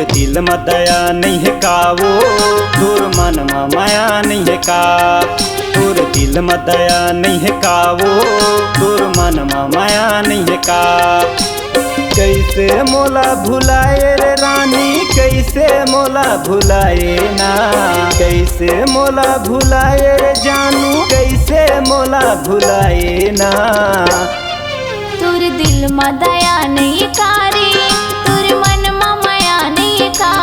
दिल में दया नहीं है का वो, तोर मन में माया नहीं है का। तोर दिल में दया नहीं है का वो, तोर मन में माया नहीं है का। कैसे मोला भुलाए रे रानी, कैसे मोला भुलाए ना। कैसे मोला भुलाए रे जानू, कैसे मोला भुलाए ना। तोर दिल में दया नहीं कारी, तोर मन में माया नहीं का।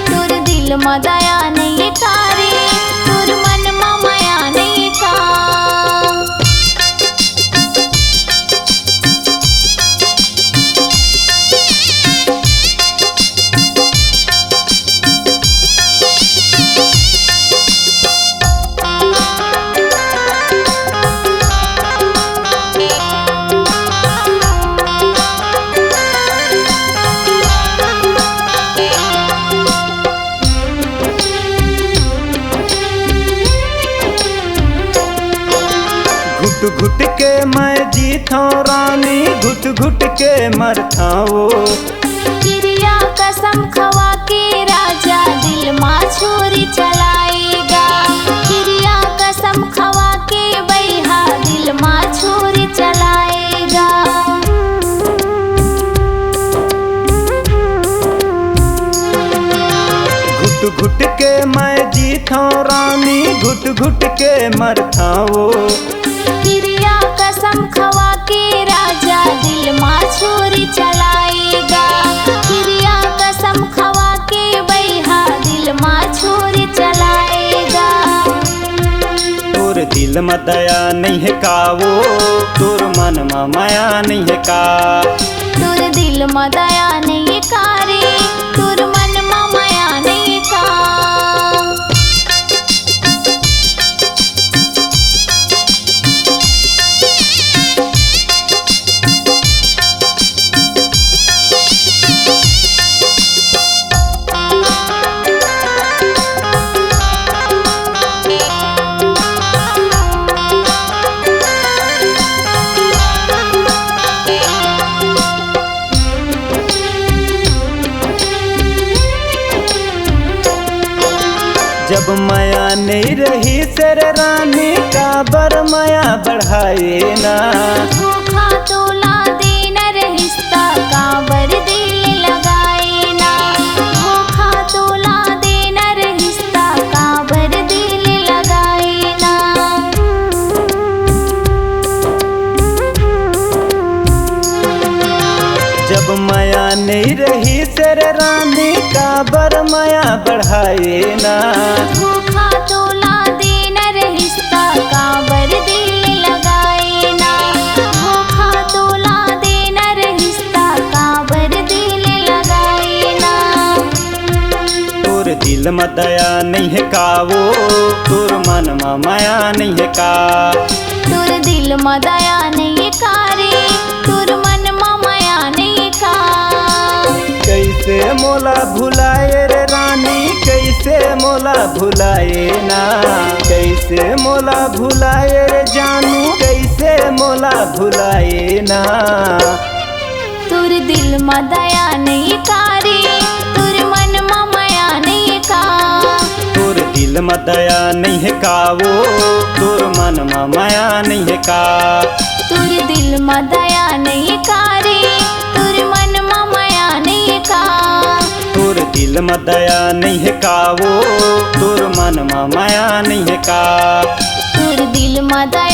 तोर दिल में दया नहीं कारी, तोर मन में माया नहीं का। घुट घुट के मैं जीता रानी, घुट घुट के मरता वो। क्रिया कसम खवा के राजा दिल माँ छुरी चलाएगा। क्रिया कसम खवा के बैहा दिल माँ छुरी चलाएगा। घुट घुट के मैं जीता रानी, घुट घुट के मरता वो। क्रिया कसम खवा के राजा दिल माँ छुरी चलाएगा। क्रिया कसम खवा के बैहा दिल माँ छुरी चलाएगा। तोर दिल में दया नहीं है का वो, तोर मन में माया नहीं है का। तोर दिल में दया नहीं कारी, तोर मन में माया नहीं का। जब माया नहीं रही सर रानी, काबर माया बढ़ाए ना। धोखा तोला देना रिश्ता काबर दिल लगाए ना। धोखा तोला देना रिश्ता काबर दिल लगाए ना। जब माया नहीं रही सर रानी, काबर माया बढ़ाए ना। धोखा तोला देना रिश्ता काबर दिल लगाए ना। धोखा तोला देना रिश्ता काबर दिल लगाए ना। तोर दिल में दया नहीं है का वो, तोर मन में माया नहीं है का। तोर दिल में दया नहीं कारी, तोर मन में माया नहीं का। कैसे मोला भुलाए रे रानी, कैसे मोला भुलाए ना। कैसे मोला भुलाए रे जानू, कैसे मोला भुलाए ना। तोर दिल में दया नहीं कारी, तोर मन में माया नहीं का। तोर दिल में दया नहीं है का वो, तोर मन में माया नहीं है का। तोर दिल में दया नहीं कारी, तोर मन में माया नहीं का। तोर दिल में दया नहीं है का वो, तोर मन में माया नहीं है का। तोर दिल में दया